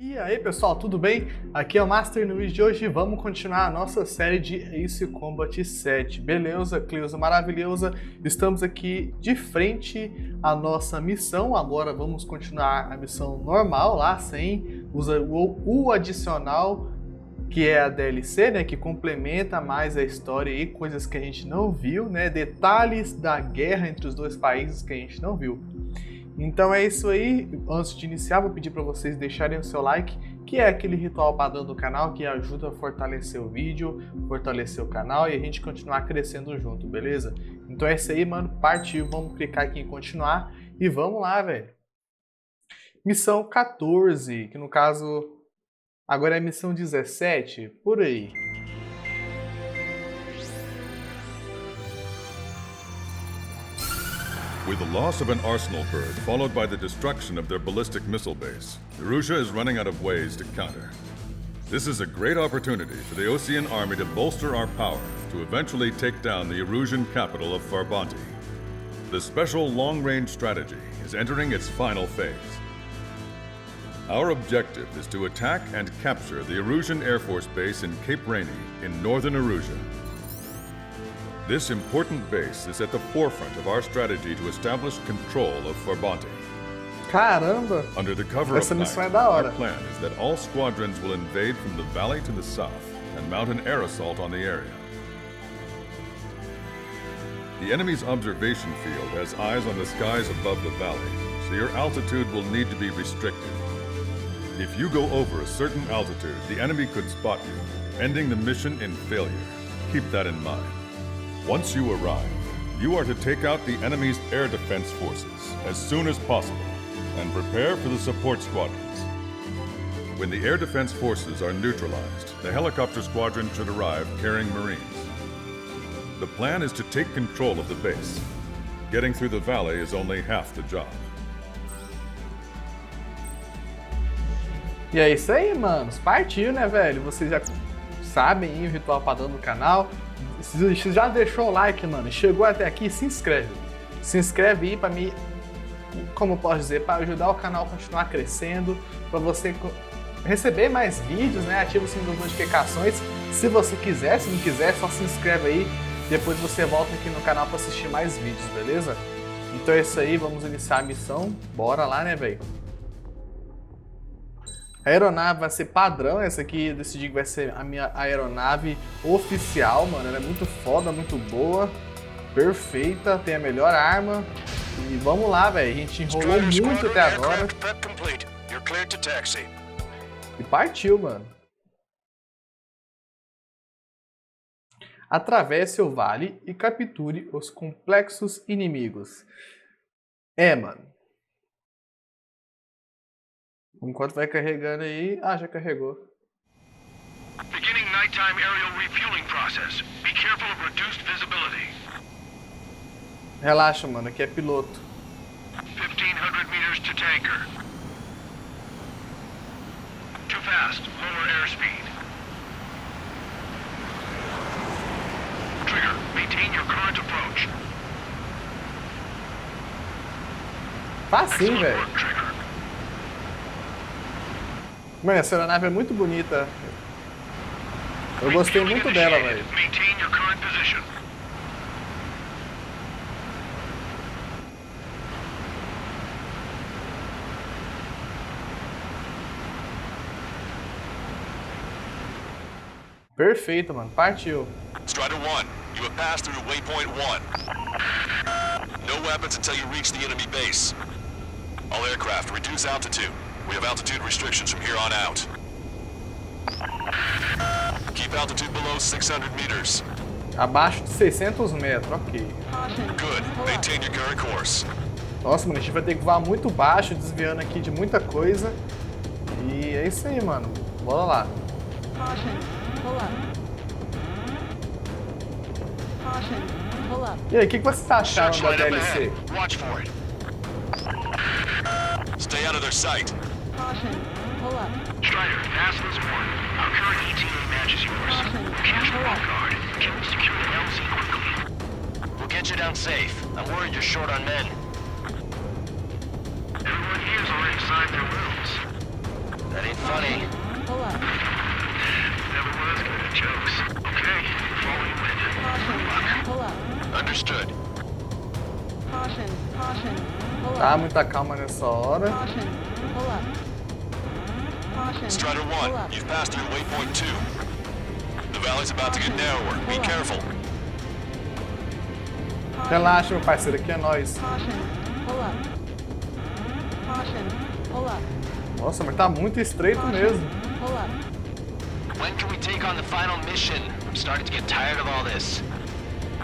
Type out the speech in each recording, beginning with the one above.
E aí pessoal, tudo bem? Aqui é o Master no vídeo de hoje e vamos continuar a nossa série de Ace Combat 7. Beleza, Cleusa maravilhosa, estamos aqui de frente à nossa missão. Agora vamos continuar a missão normal lá, sem o adicional, que é a DLC, né, que complementa mais a história e coisas que a gente não viu, né, detalhes da guerra entre os dois países que a gente não viu. Então é isso aí. Antes de iniciar, vou pedir para vocês deixarem o seu like, que é aquele ritual padrão do canal que ajuda a fortalecer o vídeo, fortalecer o canal e a gente continuar crescendo junto, beleza? Então é isso aí, mano. Partiu, vamos clicar aqui em continuar e vamos lá, velho. Missão 14, que no caso agora é missão 17, por aí. With the loss of an arsenal bird, followed by the destruction of their ballistic missile base, Erusea is running out of ways to counter. This is a great opportunity for the Ocean Army to bolster our power to eventually take down the Erusian capital of Farbanti. The special long-range strategy is entering its final phase. Our objective is to attack and capture the Erusian Air Force Base in Cape Rainy in northern Erusea. This important base is at the forefront of our strategy to establish control of Farbanti. Caramba! Under the cover of night, our plan is that all squadrons will invade from the valley to the south and mount an air assault on the area. The enemy's observation field has eyes on the skies above the valley, so your altitude will need to be restricted. If you go over a certain altitude, the enemy could spot you, ending the mission in failure. Keep that in mind. Once you arrive, you are to take out the enemy's air defense forces as soon as possible and prepare for the support squadrons. When the air defense forces are neutralized, the helicopter squadron should arrive carrying Marines. The plan is to take control of the base. Getting through the valley is only half the job. E é isso aí, manos. Partiu, né, velho? Vocês já sabem aí o ritual padrão do canal. Se já deixou o like, mano, chegou até aqui, se inscreve. Se inscreve aí pra mim, como eu posso dizer, para ajudar o canal a continuar crescendo, para você receber mais vídeos, né? Ativa o sininho das notificações. Se você quiser, se não quiser, só se inscreve aí. Depois você volta aqui no canal para assistir mais vídeos, beleza? Então é isso aí, vamos iniciar a missão. Bora lá, né, velho? A aeronave vai ser padrão, essa aqui eu decidi que vai ser a minha aeronave oficial, mano. Ela é muito foda, muito boa, perfeita, tem a melhor arma. E vamos lá, velho. A gente enrolou muito até agora. E partiu, mano. Atravesse o vale e capture os complexos inimigos. É, mano. Enquanto vai carregando aí... Ah, já carregou. Beginning nighttime aerial refueling process. Be careful of reduced visibility. Relaxa, mano. Aqui é piloto. 1500 meters to tanker. Too fast. Lower airspeed. Trigger. Maintain your current approach. Facinho, velho. Mano, essa aeronave é muito bonita. Eu gostei muito dela, velho. Perfeito, mano. Partiu. Strider 1, you have passed through waypoint 1. No weapons until you reach the enemy base. All aircraft, reduce altitude. We have altitude restrictions from here on out. Keep altitude below 600 meters. Abaixo de 600 metros, ok. Good. Maintain your current course. Nossa, mano, a gente vai ter que voar muito baixo, desviando aqui de muita coisa. E é isso aí, mano. Bora lá. E aí, o que vocês acharam da DLC? Watch for it. Stay out of their sight. Strider, Nasl's 1. Our current ETA matches yours. Catch the wrong guard. Can we secure the LZ quickly? We'll get you down safe. I'm worried you're short on men. Everyone here's already signed their wills. That ain't funny. Pull up. Never was good at jokes. Okay, follow you in. Caution. Pull up. Understood. Caution. Caution. Pull Tá, up. muita calma nessa hora. Caution. Pull up. Caution. Strider Pull 1, up. you've passed through waypoint 2. The valley's about to get narrower. Be careful. Relaxa, meu parceiro, aqui é nóis. Caution. Pull up. Caution. Pull up. Nossa, mas tá muito estreito mesmo. Pull up. When can we take on the final mission? I'm starting to get tired of all this.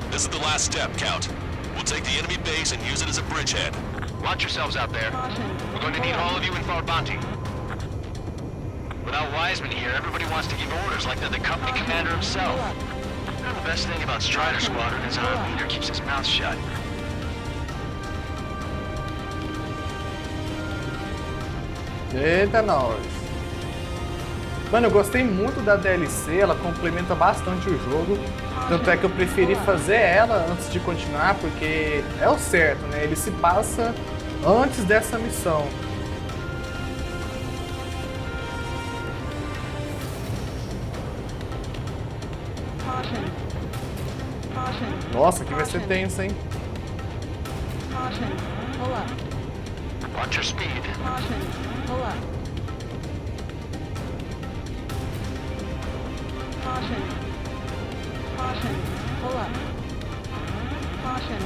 This is the last step, Count. We'll take the enemy base and use it as a bridgehead. Watch yourselves out there. Caution. We're going to need Pull up. all of you in Farbanti. Without Wiseman here, everybody wants to give orders like they're the company commander himself. Pull up. You know, the best thing about Strider Squadron is our leader keeps his mouth shut. Eita, nós. Mano, eu gostei muito da DLC, ela complementa bastante o jogo. Tanto é que eu preferi fazer ela antes de continuar, porque é o certo, né? Ele se passa antes dessa missão. Caution. Caution. Nossa, aqui vai ser tenso, hein? Caution. Pull up. Watch your speed. Caution. Pull up. Caution. Caution. Pull up. Caution.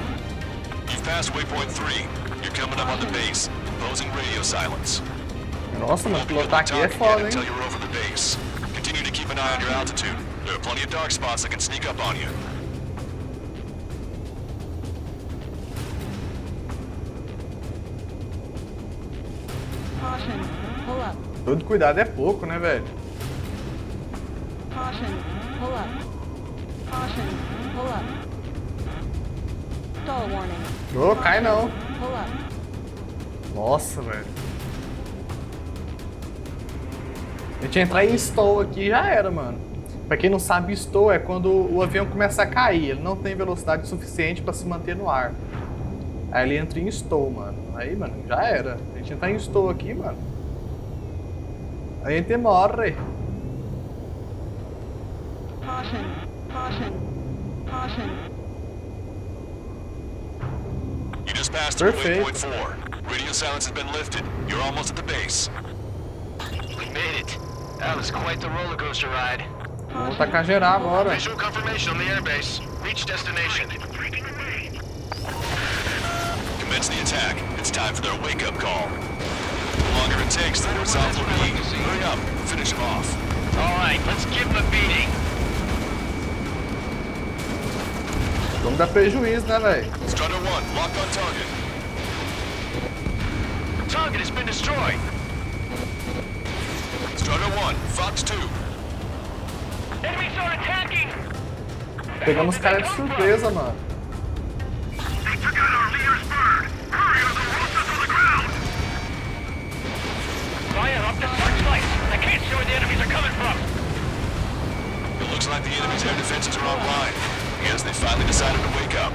You've passed waypoint 3. You're coming up on the base. Imposing radio silence. Nossa, mano, Won't be able pilotar to aqui é talk foda, again until hein? you're over the base. Continue to keep an eye on your altitude. There are plenty of dark spots that can sneak up on you. Caution. Pull up. Todo cuidado é pouco, né, velho? Caution. Pull up. Caution. Pull up. Stall warning. Ô, cai não. Pull up. Nossa, velho. A gente entrar em stall aqui já era, mano. Pra quem não sabe, stall é quando o avião começa a cair. Ele não tem velocidade suficiente pra se manter no ar. Aí ele entra em stall, mano. Aí, mano, já era. A gente entrar em stall aqui, mano. Aí a gente morre. Caution. Caution. Caution. You just passed through Perfect. waypoint 4. Radio silence has been lifted. You're almost at the base. We made it. That was quite the roller coaster ride. Vamos tacar geral agora. Visual confirmation on the airbase. Reach destination. Commence the attack. It's time for their wake-up call. The longer it takes, the more resolved will be. Hurry up. Finish them off. All right, let's give them a beating. Vamos dar prejuízo, né, velho? Strider 1, locked on target. Target has been destroyed. Strider 1, Fox 2. Enemies are attacking! Pegamos os caras de surpresa, mano. They took out our leader's bird! Hurry or they'll roast us on the ground! Fire up the searchlights! I can't see where the enemies are coming from! It looks like the enemy's air defenses are online. I guess they finally decided to wake up.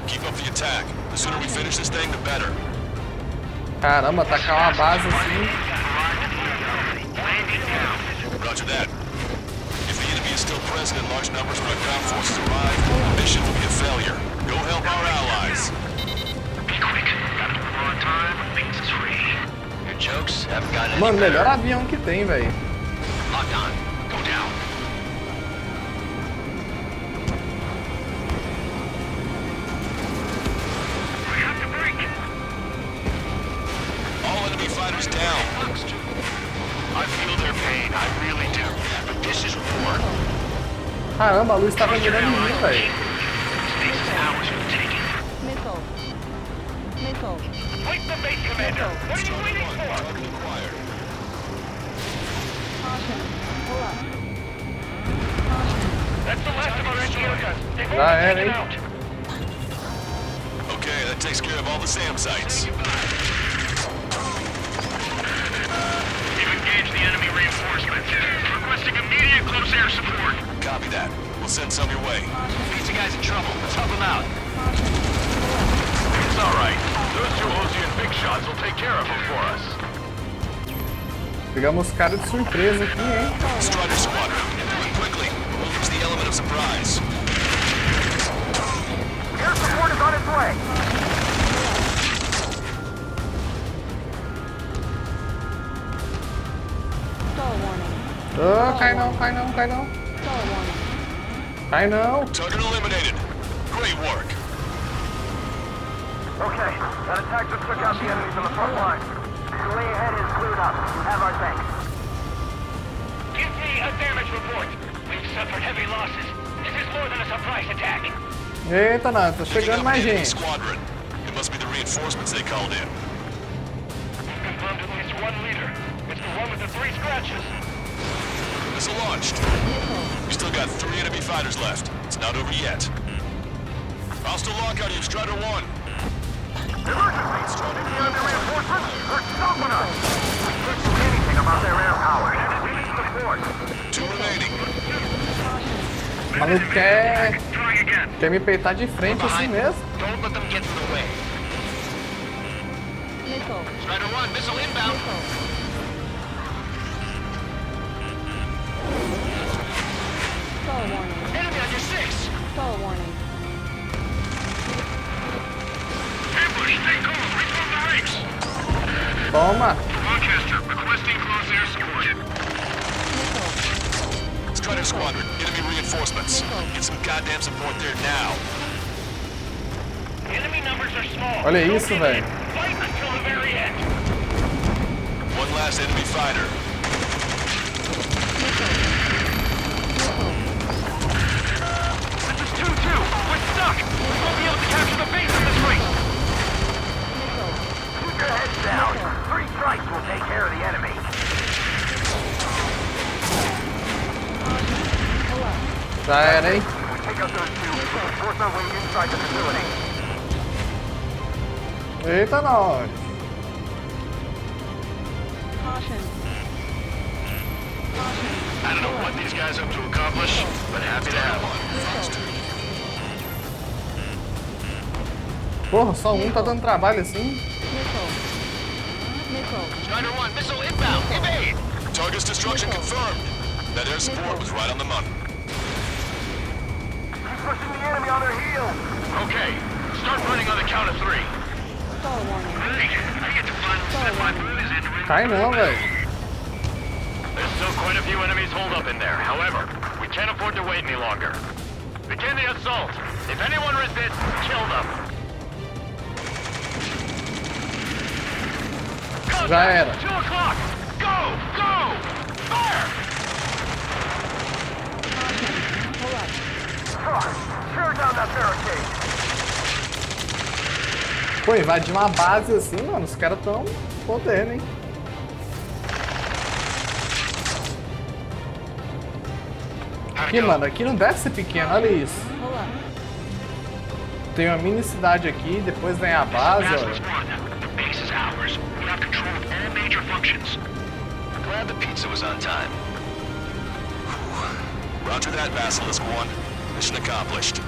Keep up the attack. The sooner we finish this thing, the better. Caramba, atacar uma base assim. Roger that. If the enemy is still present in large numbers when our ground forces arrive, the mission will be a failure. Go help our allies. Be quick! Gotta move on time, things is free. Your jokes haven't gotten any Mano, melhor better. avião que tem, velho. Locked on. Go down. We have to break! All enemy fighters down. I feel their pain. I really do. But this is war. Caramba, a luz tava mirando em mim, velho. These is ours we're taking. Missile. Missile. Wait the base, Commander! What are you waiting for? Target acquired. Caution. Pull up. Caution. That's the last of our NGOs. They've Já already era, taken hein? out. Okay, that takes care of all the SAM sites. We've engaged the enemy reinforcements. Requesting immediate close air support. Copy that. We'll send some your way. These guys in trouble. Let's help them out. It's all right. Those two Ozy and big shots will take care of them for us. Pegamos os caras de surpresa aqui, hein? Strider squadron, move quickly. We'll lose the element of surprise. Air support is on its way. Stall warning. Oh, cai não, cai não, cai não. Stall warning. Cai não. Target eliminated. Great work. Okay, that attack just took out the enemies on the front line. The way ahead is cleared up. You have our thanks. Give me a damage report. We've suffered heavy losses. This is more than a surprise attack. Eita, não, tá chegando mais Enemy gente. squadron. It must be the reinforcements they called in. We've confirmed at least one leader. It's the one with the 3 scratches. Missile launched. We still got 3 enemy fighters left. It's not over yet. Hostile lockout, you Strider 1. Emergency! The enemy reinforcements are stopping us! We can't do anything about their air power. We need support. 2 remaining. O maluco quer Try again. me peitar de frente assim mesmo. Don't let them get in the way. Missile. Strider 1, missile inbound. Missile. Stall warning. Enemy on your 6. Stall warning. Ambush, stay cool. Reform the ranks. Toma. Rochester, requesting close air support. Missile. Strider squadron, enemy reinforcements. Get some goddamn support there now. Enemy numbers are small. Olha Don't isso, give velho. in. Fight until the very end. One last enemy fighter. This is 2-2. We're stuck. We won't be able to capture the base in this race. Keep your heads down. 3 strikes will take care of the enemy. Já era, hein? We take out those 2. We can force our way inside the facility. Eita, nós. Caution. I don't know what these guys hope to accomplish, but happy to have one. Porra, só um tá dando trabalho assim. Missile. Missile. Strider 1, missile inbound. Evade. Target's destruction confirmed. That air support was right on the money. He's pushing the enemy on their heels. Okay, start running on the count of 3. Stall warning. Hey, I get to finally set my booties into it. Cai não, velho. There's still quite a few enemies holed up in there. However, we can't afford to wait any longer. Begin the assault. If anyone resists, kill them. Já era. 2 o'clock. Go! Go! Fire! Pull up. Tear down that barricade. Pô, invadir uma base assim, mano, os caras tão podendo, hein? Aqui, mano, aqui não deve ser pequeno, olha isso. Pull up. Tem uma mini cidade aqui, depois vem a base, Basilisk olha. 1, the base is ours. We have control of all major functions. Glad the pizza was on time. Roger that, Basilisk 1. Mission accomplished.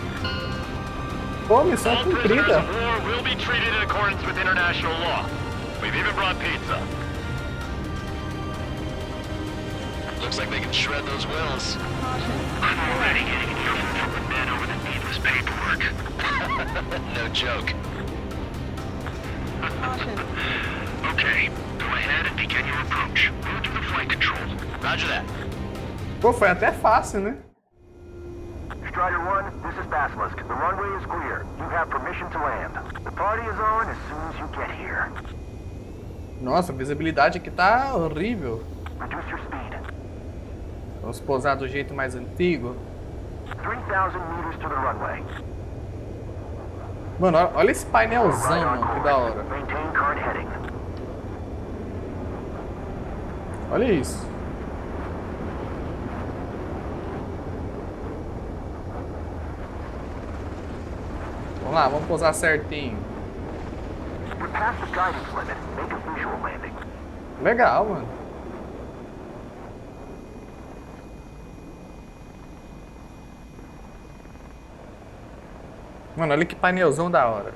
Pô, missão All prisoners cumprida. of war will be treated in accordance with international law. We've even brought pizza. Looks like they can shred those wills. I'm already getting an earful from the men over the needless paperwork. No joke. Okay, go ahead and begin your approach. Move to the flight control. Roger that. Pô, foi até fácil, né? Strider 1, this is Basilisk. The runway is clear. You have permission to land. The party is on as soon as you get here. Nossa, a visibilidade aqui tá horrível. Reduce your speed. Vamos pousar do jeito mais antigo. 3,000 meters to the runway. Mano, olha esse painelzão, mano, que da hora. Maintain current heading. Olha isso. Vamos lá, vamos pousar certinho. You're past the guidance limit. Make a visual landing. Legal, mano. Mano, olha que painelzão da hora.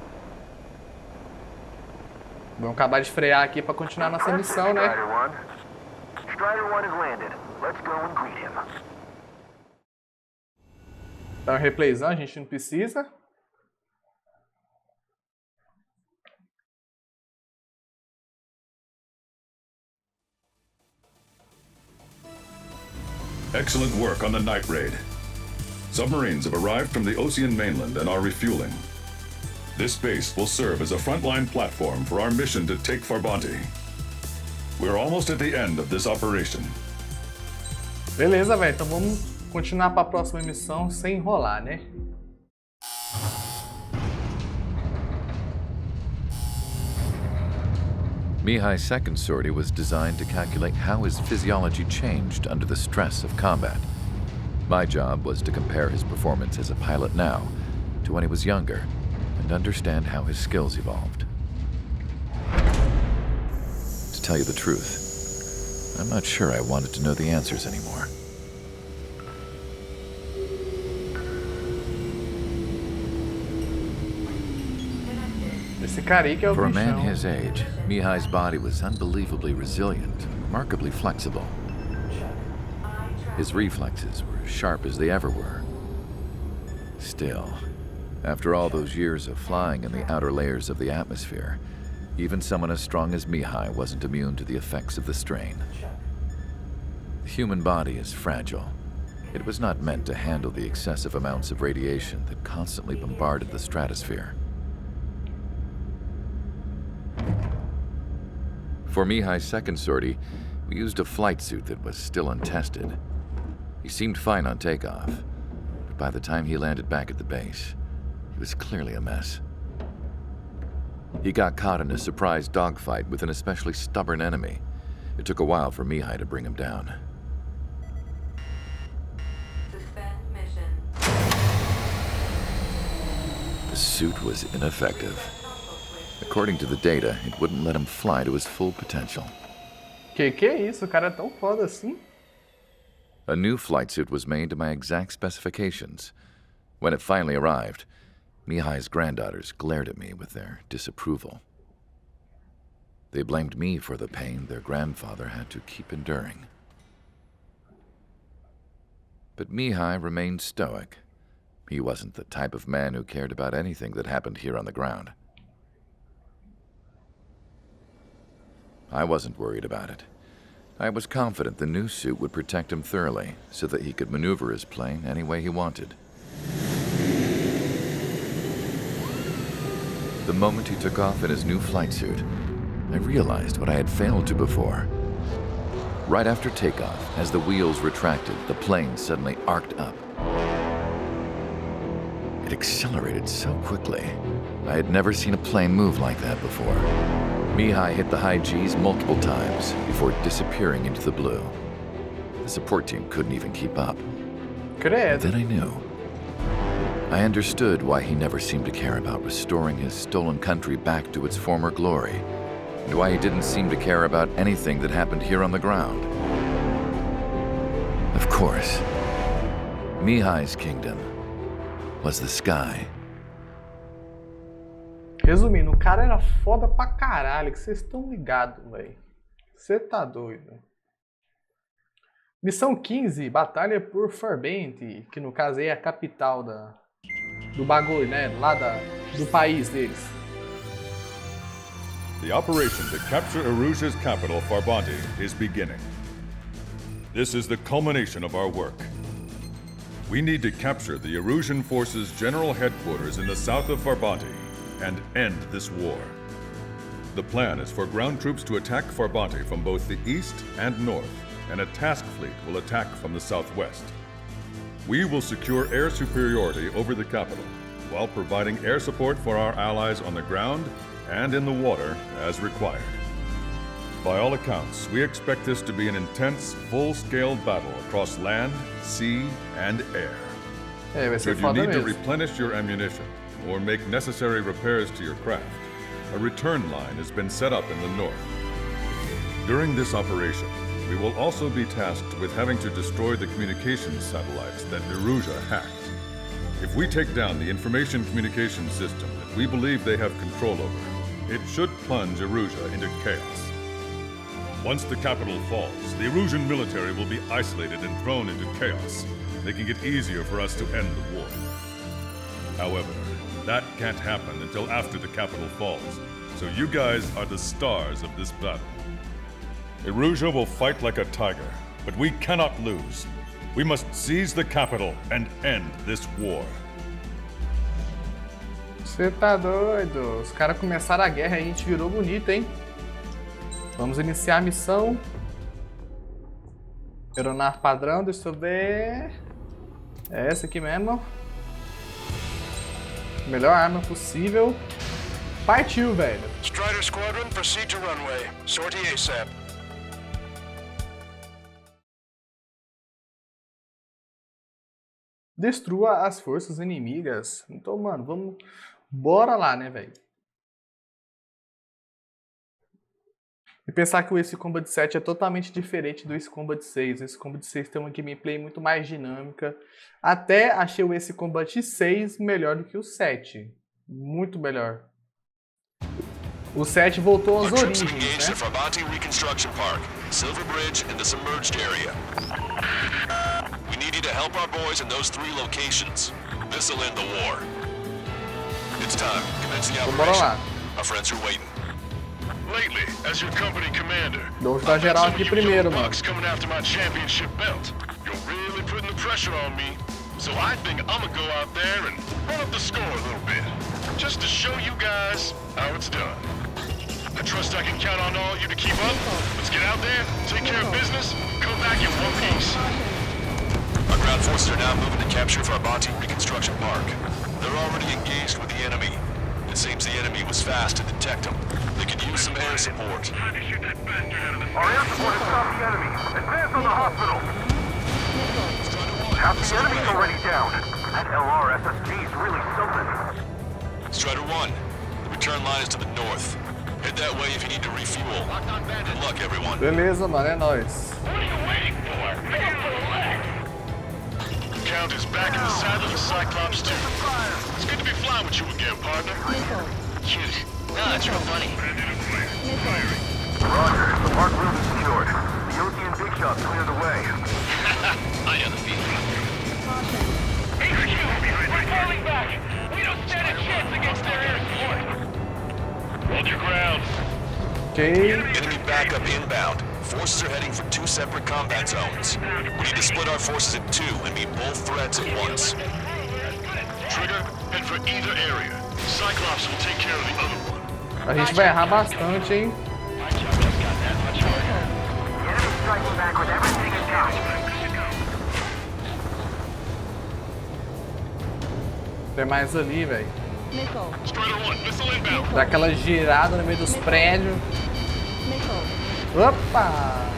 Vamos acabar de frear aqui pra continuar nossa missão, né? Strider 1. Tier 1 has landed. Let's go and greet him. Dá um replayzão, a gente não precisa. Excellent work on the night raid. Submarines have arrived from the Ocean mainland and are refueling. This base will serve as a frontline platform for our mission to take Farbanti. We're almost at the end of this operation. Beleza, velho. Então vamos continuar para a próxima missão sem enrolar, né? Mihai's second sortie was designed to calculate how his physiology changed under the stress of combat. My job was to compare his performance as a pilot now to when he was younger and understand how his skills evolved. To tell you the truth, I'm not sure I wanted to know the answers anymore. Esse cara aí que é o For a man bichão. his age, Mihai's body was unbelievably resilient, remarkably flexible. His reflexes were as sharp as they ever were. Still, after all those years of flying in the outer layers of the atmosphere, even someone as strong as Mihai wasn't immune to the effects of the strain. The human body is fragile. It was not meant to handle the excessive amounts of radiation that constantly bombarded the stratosphere. For Mihai's second sortie, we used a flight suit that was still untested. He seemed fine on takeoff, but by the time he landed back at the base, he was clearly a mess. He got caught in a surprise dogfight with an especially stubborn enemy. It took a while for Mihai to bring him down. Suspend mission. The suit was ineffective. According to the data, it wouldn't let him fly to his full potential. Que é isso? O cara é tão foda assim? A new flight suit was made to my exact specifications. When it finally arrived, Mihai's granddaughters glared at me with their disapproval. They blamed me for the pain their grandfather had to keep enduring. But Mihai remained stoic. He wasn't the type of man who cared about anything that happened here on the ground. I wasn't worried about it. I was confident the new suit would protect him thoroughly so that he could maneuver his plane any way he wanted. The moment he took off in his new flight suit, I realized what I had failed to before. Right after takeoff, as the wheels retracted, the plane suddenly arced up. It accelerated so quickly. I had never seen a plane move like that before. Mihai hit the high G's multiple times before disappearing into the blue. The support team couldn't even keep up. Credo. Then I knew. I understood why he never seemed to care about restoring his stolen country back to its former glory, and why he didn't seem to care about anything that happened here on the ground. Of course, Mihai's kingdom was the sky. Resumindo, o cara era foda pra caralho, que vocês estão ligados, velho. Você tá doido. Missão 15, Batalha por Farbanti, que no caso aí é a capital do bagulho, né? Lá do país deles. The operation to capture Erusea's capital, Farbanti, is beginning. This is the culmination of our work. We need to capture the Erusian forces' general headquarters in the south of Farbanti and end this war. The plan is for ground troops to attack Farbanti from both the east and north, and a task fleet will attack from the southwest. We will secure air superiority over the capital, while providing air support for our allies on the ground and in the water as required. By all accounts, we expect this to be an intense, full-scale battle across land, sea, and air. É, vai ser Should you foda need to mesmo. replenish your ammunition or make necessary repairs to your craft, a return line has been set up in the north. During this operation, we will also be tasked with having to destroy the communications satellites that Erusea hacked. If we take down the information communication system that we believe they have control over, it should plunge Erusea into chaos. Once the capital falls, the Erusian military will be isolated and thrown into chaos, making it easier for us to end the war. However, that can't happen until after the capital falls, so you guys are the stars of this battle. Erusia will fight like a tiger, but we cannot lose. We must seize the capital and end this war. Você tá doido? Os caras começaram a guerra e a gente virou bonito, hein? Vamos iniciar a missão. Aeronave padrão, deixa eu ver. É essa aqui mesmo. Melhor arma possível. Partiu, velho. Strider Squadron, proceed to runway. Sortie ASAP. Destrua as forças inimigas. Então, mano, vamos... Bora lá, né, velho? E pensar que o Ace Combat 7 é totalmente diferente do Ace Combat 6. O Ace Combat 6 tem uma gameplay muito mais dinâmica. Até achei o Ace Combat 6 melhor do que o 7. Muito melhor. O 7 voltou às origens, né? Farbanti Reconstruction Park, Silver Bridge, and the submerged area. We need you to help our boys in those 3 locations. This'll end the war. It's time. Commence the operation. Our friends are waiting. Lately, as your company commander, Vou ajudar geral aqui primeiro, mano. coming after my championship belt. You're really putting the pressure on me. So I think I'm gonna go out there and run up the score a little bit. Just to show you guys how it's done. I trust I can count on all you to keep up. Let's get out there, take care of business, come back in one piece. Our ground forces are now moving to capture Farbanti Reconstruction Park. They're already engaged with the enemy. It seems the enemy was fast to detect them. They could use some air support. Our air support has stopped the enemy. Advance on the hospital. Half the enemy's already down. That LR SSG's really something. Strider 1, the return line is to the north. Head that way if you need to refuel. Good luck, everyone. Beleza, mano, é nóis. What are you waiting for? Count is back in the saddle of Cyclops 2. It's good to be flying with you again, partner. Cute. No, it's real funny. Roger, the park room is secured. The OT and Big Shot's cleared away. I know the feeling. HQ, we're falling back. We don't stand a chance against their air support. Hold your ground. Ok. Enemy backup inbound. Forces are heading for 2 separate combat zones. We need to split our forces in 2 and meet both threats at once. Trigger, head for either area. Cyclops will take care of the other one. A gente vai errar bastante, hein? Striking back with everything in town. Tem mais ali, velho. Strider 1, missile inbound. Dá aquela girada no meio dos prédios. Opa!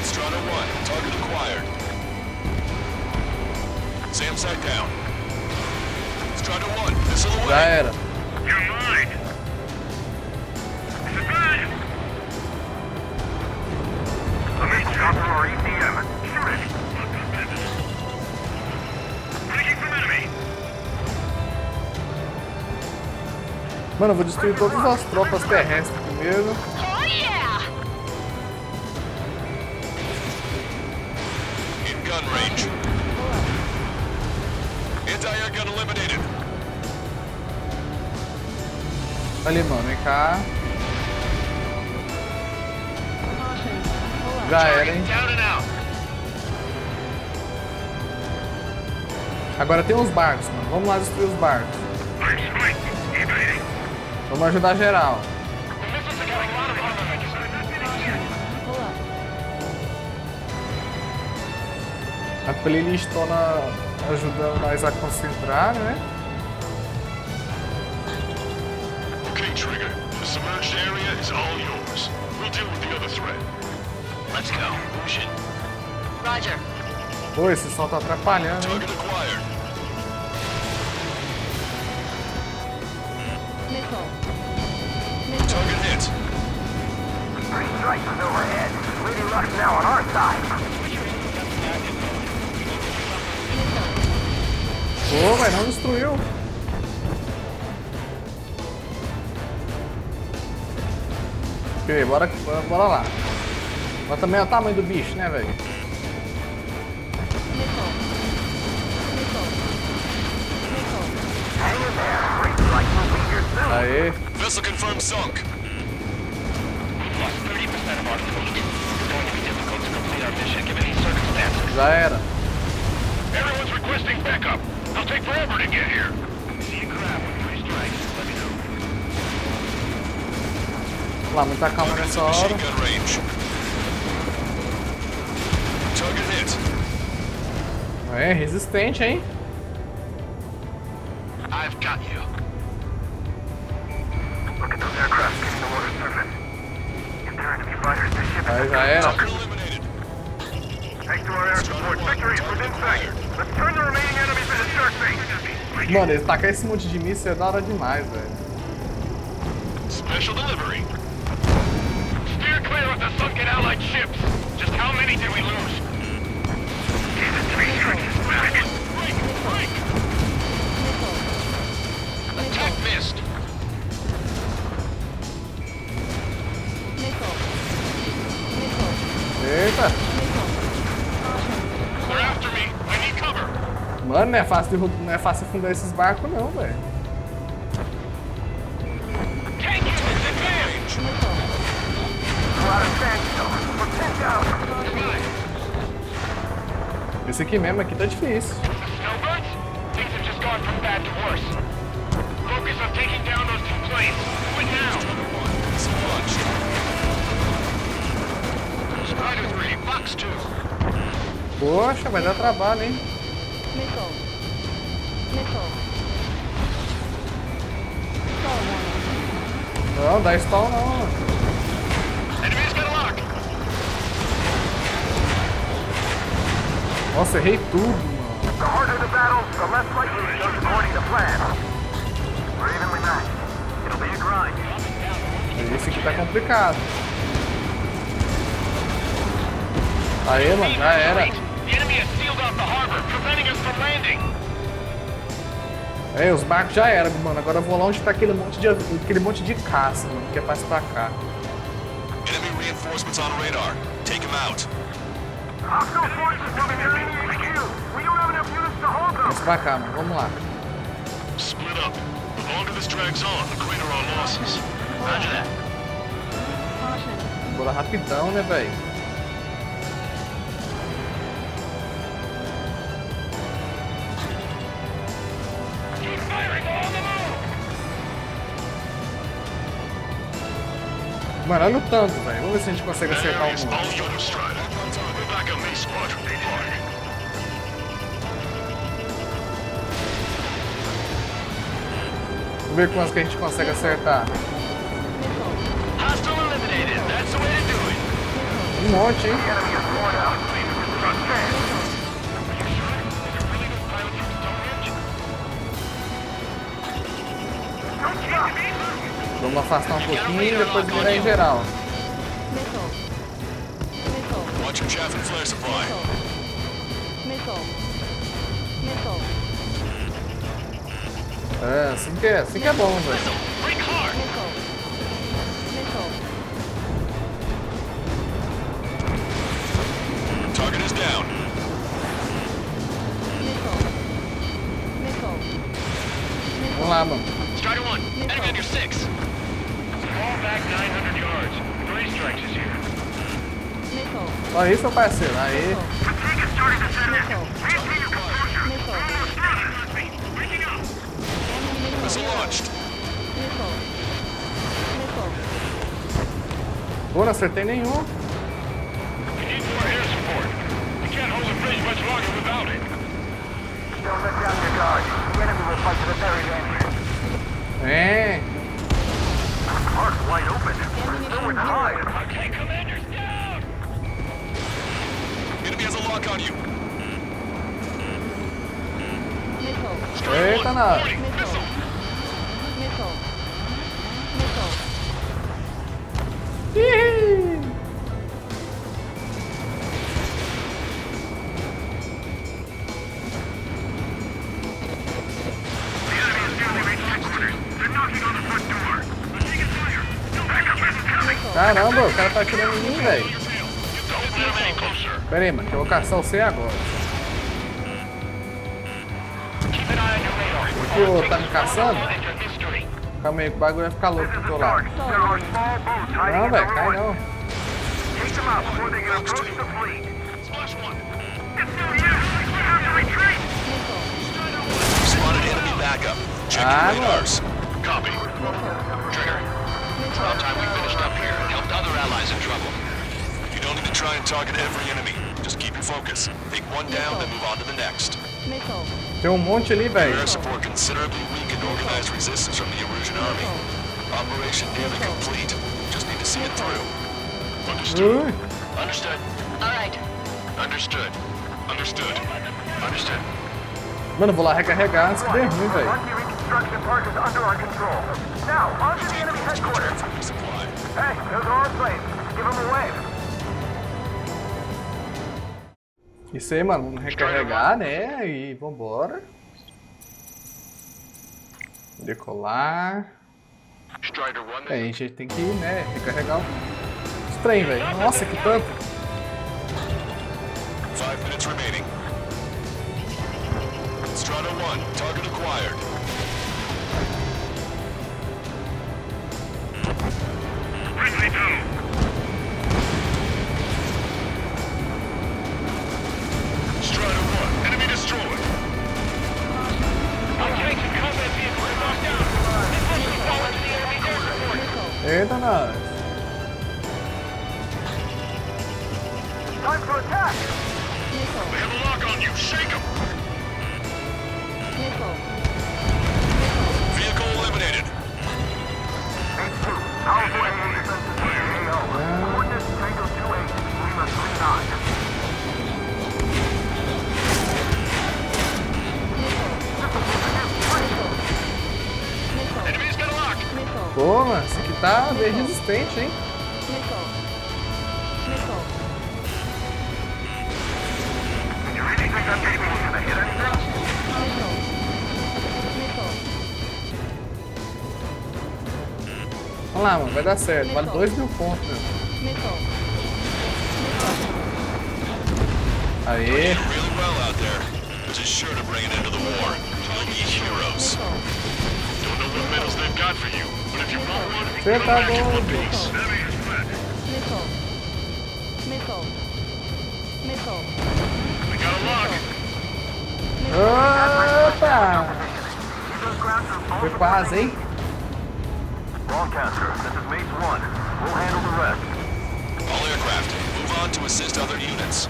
Strider 1, target acquired. Sam site down. Strider 1, missile away. Já era. You're mine. Surprise! Amigo chopper or ECM. Shoot it. Taking from enemy. Mano, eu vou destruir todas as tropas terrestres primeiro. Oh yeah! In gun range. Anti-air gun eliminated. Ali, mano, vem cá. Já era, hein? Down and out. Agora tem os barcos, mano. Vamos lá destruir os barcos. Vamos ajudar geral. A playlist toda ajudando nós a concentrar, né? Okay, Trigger. The submerged area is all yours. We'll deal with the other threat. Let's go. Ocean. Roger. Pô, esse som tá atrapalhando, hein? Target acquired. Target hit. Three strikes is overhead. Lady Luck's now on our side. Pô, mas não destruiu. Ok, bora lá. Mas também é o tamanho do bicho, né, velho? Aê. Vessel confirmed sunk. We've lost 30% of our fleet. It's going to be difficult to complete our mission given these circumstances. Já era. Everyone's requesting backup. It'll take forever to get here. See you crab with 3 strikes. Let me know. Lá, muita calma nessa hora. Machine gun range. Target hit. É, resistente, hein? I've got you. Look at those aircraft getting the water surface. If they're enemy fighters, this ship Aí já era. Target eliminated. Thanks to our air support, victory is within sight. Let's turn the remaining enemies into shark bait. Mano, ele tacar esse monte de míssil é da hora demais, velho. Special delivery. Steer clear of the sunken Allied ships. Just how many did we lose? Attack missed. Eita. They're after me. I need cover. Mano, não é fácil afundar esses barcos não, velho. Tank units advance. Esse aqui mesmo aqui tá difícil. Snowbirds? Things have just gone from bad to worse. Focus on taking down those 2 planes. Do it now. Strider 3, Fox 2. Poxa, vai dar trabalho, hein? Não, dá stall não. Enemies got a lock. Nossa, errei tudo, mano. The harder the battle, the less likely it goes according to plan. We're evenly matched. It'll be a grind. Esse aqui tá complicado. Aê, mano, já era. The enemy has sealed off the harbor, preventing us from landing. É, os barcos já eram, mano. Agora eu vou lá onde tá aquele monte de caça, mano, que é pra atacar. Enemy reinforcements on radar. Take them out. Hostile forces coming in HQ. We don't have enough units to hold them. Vamos pra cá, mano. Vamos lá. Split up. The longer this drags on, the greater our losses. Roger that. Bora rapidão, né, velho? Keep firing along the move. Mano, olha o tanto, velho. Vamos ver se a gente consegue That acertar area is um. all yours, Strider. We're back on me, squadron. Depart. Vamos ver quantos que a gente consegue acertar. Hostile eliminated. That's the way to do it. Um monte, hein? Enemy is worn out. Trust me. Vamos afastar um pouquinho e depois virar em geral. Watch your chaff and flare supply. É, assim que é bom, velho. Break hard. Target is down. Vamos lá, mano. Strider 1, enemy under 6. Fall back 900 yards. 3 strikes is here. Só isso, meu parceiro. Aí. Fatigue is starting to set in. Maintain your composure. Almost there. Breaking up. Missile launched. Pô, não acertei nenhum. We need more air support. We can't hold the bridge much longer without it. Don't let down your guard. The enemy will fight to the very end. É. Park's wide open. There's nowhere to hide. Okay, commander's down. Enemy has a lock on you. Eita, nada. Warning, missile. Ih! The enemy is nearly reached headquarters. They're knocking on the front door. We're taking fire. Backup isn't coming. Já Caramba, o cara tá atirando em mim, velho. Pera aí, mano, que eu vou caçar você agora. O que tá me caçando? Calma aí, o bagulho vai ficar louco pro teu lado. Não, velho, cai não. Ah, mano. Copy. Trigger. It's about time we finished up here and helped other allies in trouble. You don't need to try and target every enemy. Just keep your focus. Take one down, then move on to the next. Tem monte ali, velho. Air support considerably weakened organized resistance from the Erusian army. Operation nearly complete. Just need to see it through. Understood. Understood. All right. Understood. Understood. Understood. Mano, eu vou lá recarregar antes que dê ruim, velho. Reconstruction park is under our control. Now, on to the enemy headquarters. Hey, those are our planes. Give them a wave. Isso aí, mano, vamos recarregar, né? E vambora. Decolar. É, a gente tem que, né, recarregar os trem, velho. Nossa, que tanto. 5 minutes remaining. Strata 1, target acquired. Friendly 2. Strata 1, enemy destroyed. Our tanks and combat vehicles are locked down. This must be fallen to the enemy's air support. Eita, nós. Time to attack. They have a lock on you. Shake them. Vehicle eliminated. H2, powerful enemy defenses clear. AO. Coordinates Tango 28, Lima 39. Enemy's got a lock. Pô, mano, esse aqui tá bem resistente, hein? You really think that cable was gonna hit anything? Vamos lá, mano, vai dar certo. Vale 2.000 pontos, meu. Aê. Really well out there. This is sure to bring an end to the war. You'll be heroes. Don't know what medals they've got for you, but if you want one, Você come tá back in bom, one bicho. piece. We got a lock. Opa! Foi quase, hein? Broadcaster, this is Mate 1. We'll handle the rest. All aircraft, move on to assist other units.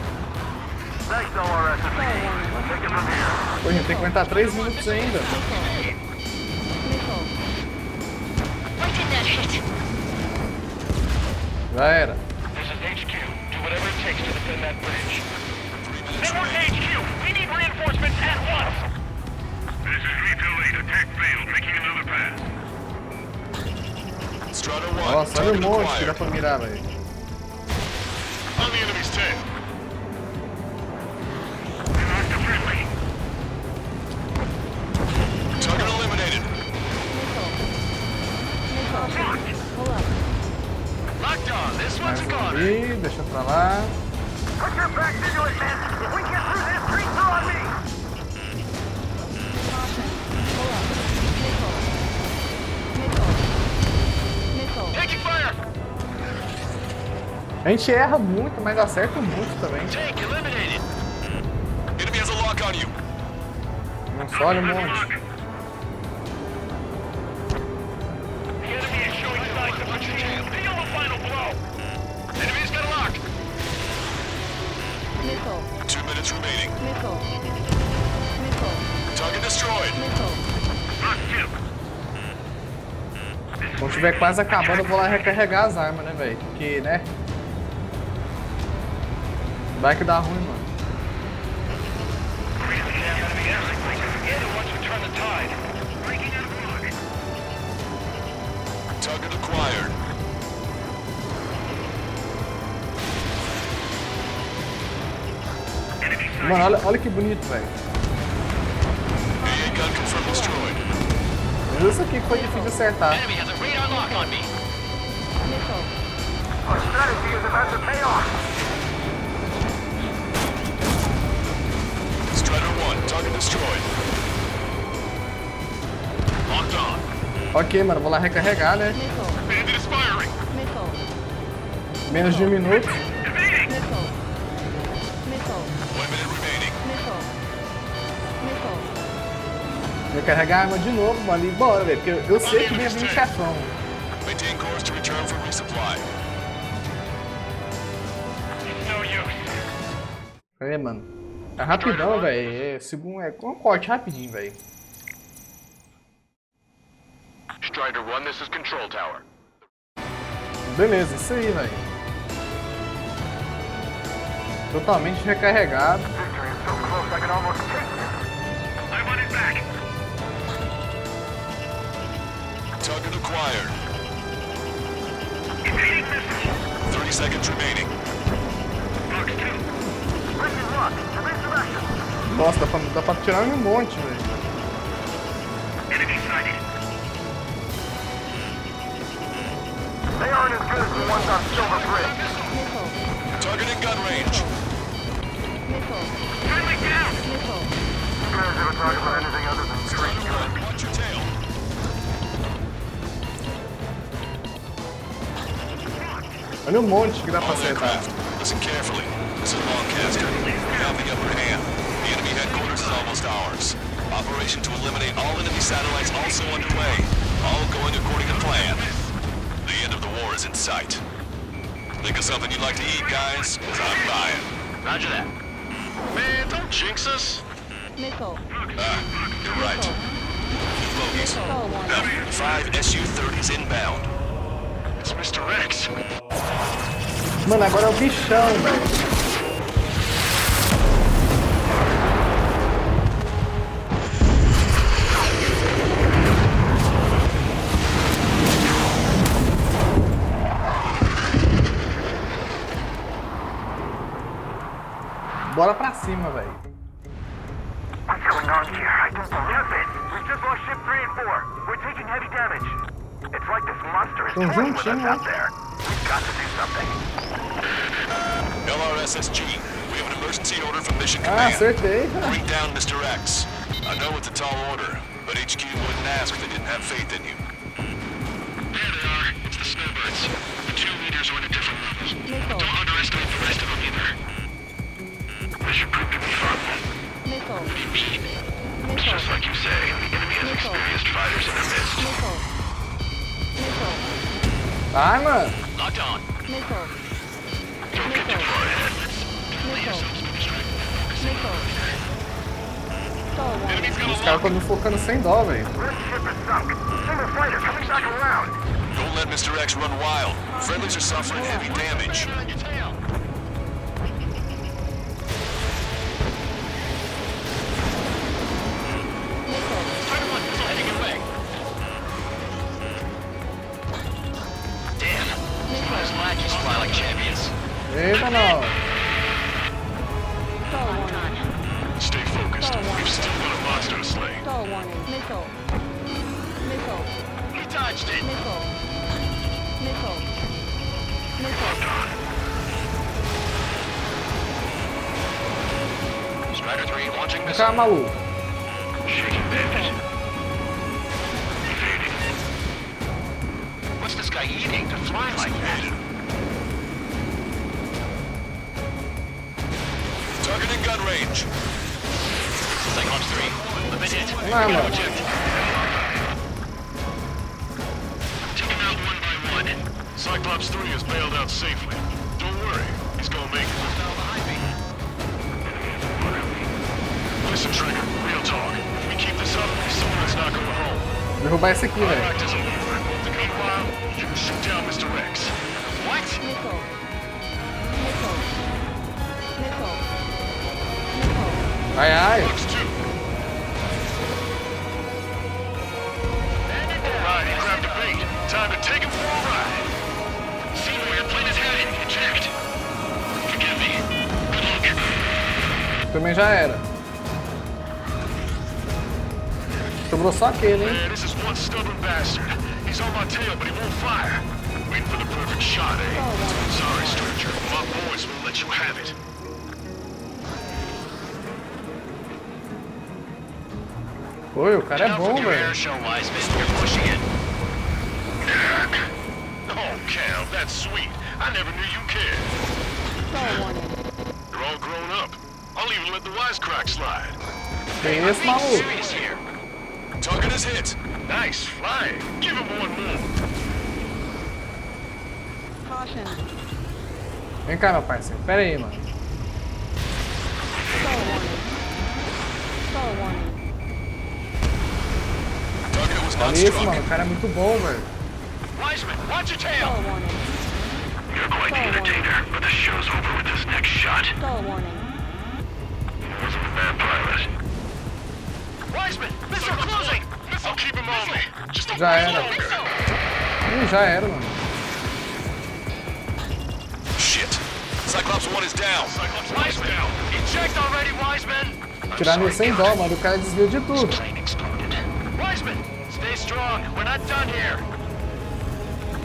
Thanks, LRS. Let's take it from here. Pô, a gente tem que aguentar 3 minutos ainda. Why did that hit? Já era. This is HQ. Do whatever it takes to defend that bridge. 3 minutes Network remaining. HQ, we need reinforcements at once. This is Retail 8. Attack failed. Making another pass. Strata 1, Nossa, olha o target monte que dá acquired. pra mirar, velho. On the enemy's tail. Knocked a friendly. Target eliminated. Locked on. This one's Mais a um goner. ali, deixa pra lá. Put your backs into it, man. If we get through this, drinks are on me. Taking fire. A gente erra muito, mas acerta muito também. Tank eliminated. Enemy has a lock on you. Não só olha um monte. The enemy is showing signs of fatigue. Deal the final blow. Enemy's got a lock. 2 minutes remaining. Target destroyed. Quando tiver quase acabando, eu vou lá recarregar as armas, né, velho? Porque, né? Vai que dá ruim, mano. Target acquired. Mano, olha que bonito, velho. AA gun confirmed destroyed. Isso aqui que foi difícil de acertar. Enemy has a radar lock on me. Strider 1, target destroyed. Locked on. Ok, mano, vou lá recarregar, né? Bandit is firing. Menos de 1 minuto. 1 minute remaining. Recarregar a arma de novo, mano, e bora, velho. Porque eu sei que vem vir chefão. Maintain course to return for resupply. No use. É, mano. É rapidão, velho. É um corte rapidinho, velho. Strider 1, this is Control Tower. Beleza, isso aí, velho. Totalmente recarregado. I want it back. Target acquired. Evading missile. 30 seconds remaining. Box 2. Pressing lock. Resurrection. Nossa, dá pra tirar um monte, velho. Enemy sighted. They aren't as good as the ones on Silver Bridge. Target in gun range. Friendly down. You guys ever talk about anything other than straight guns? Watch your tail. Olha um monte que dá pra All acertar. aircraft, listen carefully. This is Lancaster. We have the upper hand. The enemy headquarters is almost ours. Operation to eliminate all enemy satellites also underway. All going according to plan. The end of the war is in sight. Think of something you'd like to eat, guys? 'Cause I'm buying. Roger that. Man, don't jinx us. You're right. New bogeys. Now, 5 Su-30s inbound. It's Mr. X. Mano, agora é o bichão, velho. Bora pra cima, velho. What's going on here? I don't believe it. We just lost ship 3 and 4. We're taking heavy damage. It's like this monster is Tão toying with us juntinho, out né? there. We've got to do something. LRSSG, we have an emergency order from Mission Ah, Command. acertei. Bring down Mr. X. I know it's a tall order, but HQ wouldn't ask if they didn't have faith in you. There they are. It's the snowbirds. The 2 leaders are in a different level. Don't underestimate the rest of them either. This should prove to be fun. It's just like you say, the enemy has experienced fighters in their midst. Ai, mano. Locked on. Don't get too far ahead. Enemy's got Os a caras lock. estão me focando sem dó, velho. This ship is sunk. Single fighter coming back around. Don't let Mr. X run wild. Friendlies are suffering heavy damage. On your tail. Strider 1, missile heading your way. Damn. Those lackeys fly like champions. Eita, não. Stay focused. We've still got a monster to slay. We dodged it. Strider 3 launching Um missile. cara maluco. Shaking bandit. Evading. What's this guy eating to fly like that? Target in gun range. Cyclops 3, let me hit. Não, mano. Take him out one by one. Cyclops 3 has bailed out safely. Don't worry. He's gonna make it. Listen, Trigger. Real talk. If we keep this up, someone's not going home. Derrubar esse aqui, Our velho. act is over. Meanwhile, you can shoot down Mr. X. What? Ai, ai. Box 2. Alright, he grabbed a bait. Time to take him for a ride. See where your plane is headed. Eject. Forgive me. Good luck. Também já era. Sobrou só aquele, hein? Man, this is one stubborn bastard. He's on my tail, but he won't fire. Waiting for the perfect Shot, eh? Sorry, stranger. My boys won't let you have it. Oi, o cara é bom, velho. Oh, Cal, that's sweet. I never knew you cared. You're all grown up. I'll even let the wisecrack slide. Quem é esse maluco? Target is hit. Nice flying. Give him one more. Caution. Vem cá, meu parceiro. Pera aí, mano. Stall warning. Target was not Olha isso, struck. mano. O cara é muito bom, velho. Wiseman, watch your tail. Stall warning. You're quite the entertainer, but the show's over with this next shot. Stall warning. Wasn't a bad pilot. Wiseman, missile closing. I'll keep him on me. Just a Já little era. longer. Já era, mano. Shit. Cyclops 1 is down. Cyclops Wiseman down. Eject already, Wiseman! Tirar nele sem dó, mano. O cara desvia de tudo. Wiseman, stay strong. We're not done here.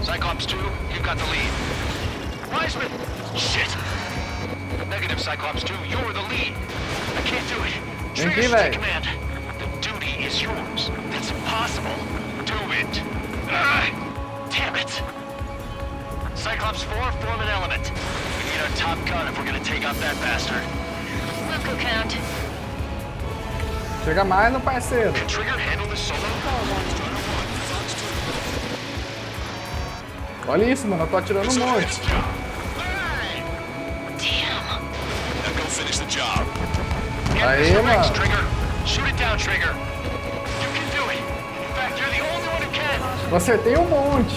Cyclops 2, you've got the lead. Wiseman! Shit! Negative, Cyclops 2, you're the lead. I can't do it. Vem aqui, Trigger take velho. command. The duty is yours. That's impossible. Do it. Damn it! Cyclops 4, form an element. We need our top gun if we're gonna take out that bastard. We'll go count. Chega mais, meu parceiro. Can Trigger handle this solo? Olha isso, mano. Eu tô atirando um monte. Damn. Now go finish the job. Aê, Mr. Rex, mano. Trigger. Shoot it down, Trigger. You can do it. In fact, you're the only one who can. Eu acertei um monte.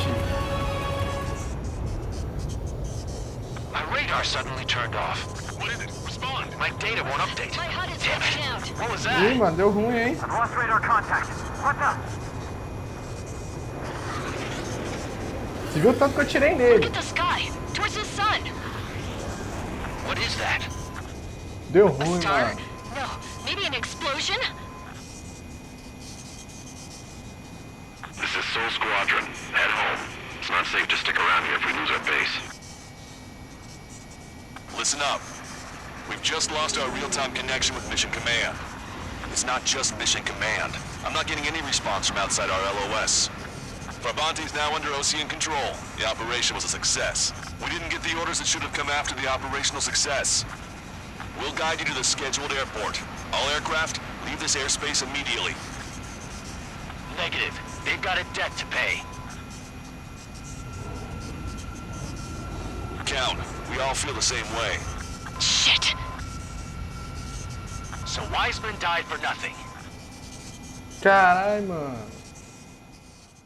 My radar suddenly turned off. What is it? Respond. My data won't update. My HUD is Damn glitching it. out. What was Ih, that? mano. Deu ruim, hein? Lost radar contact. What's up? Você viu o tanto que eu tirei Look nele? at the sky. Towards the sun. What is that? Deu A ruim, star? mano. No. Maybe an explosion? This is Soul Squadron. Head home. It's not safe to stick around here if we lose our base. Listen up. We've just lost our real-time connection with Mission Command. It's not just Mission Command. I'm not getting any response from outside our LOS. Farbanti's now under Ocean control. The operation was a success. We didn't get the orders that should have come after the operational success. We'll guide you to the scheduled airport. All aircraft, leave this airspace immediately. Negative. They've got a debt to pay. Count, we all feel the same way. Shit. So Wiseman died for nothing. Caralho, mano.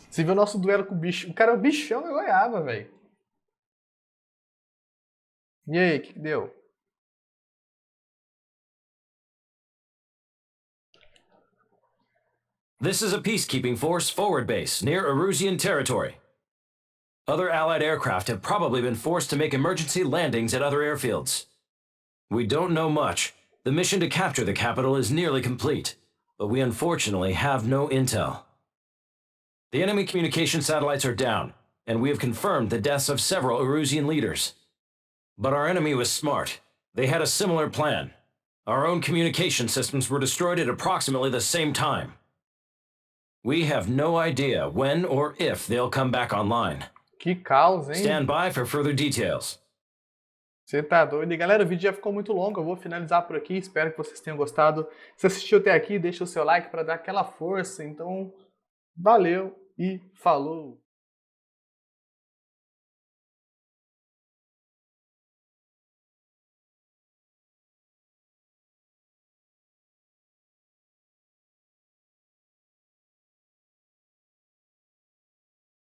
Você viu o nosso duelo com o bicho? O cara é o bichão da goiaba, velho. E aí, o que deu? This is a peacekeeping force forward base near Erusean territory. Other Allied aircraft have probably been forced to make emergency landings at other airfields. We don't know much. The mission to capture the capital is nearly complete, but we unfortunately have no intel. The enemy communication satellites are down, and we have confirmed the deaths of several Erusean leaders. But our enemy was smart. They had a similar plan. Our own communication systems were destroyed at approximately the same time. We have no idea when or if they'll come back online. Que caos, hein? Stand by for further details. Você tá doido. E galera, o vídeo já ficou muito longo, eu vou finalizar por aqui, espero que vocês tenham gostado. Se assistiu até aqui, deixa o seu like para dar aquela força. Então, valeu e falou!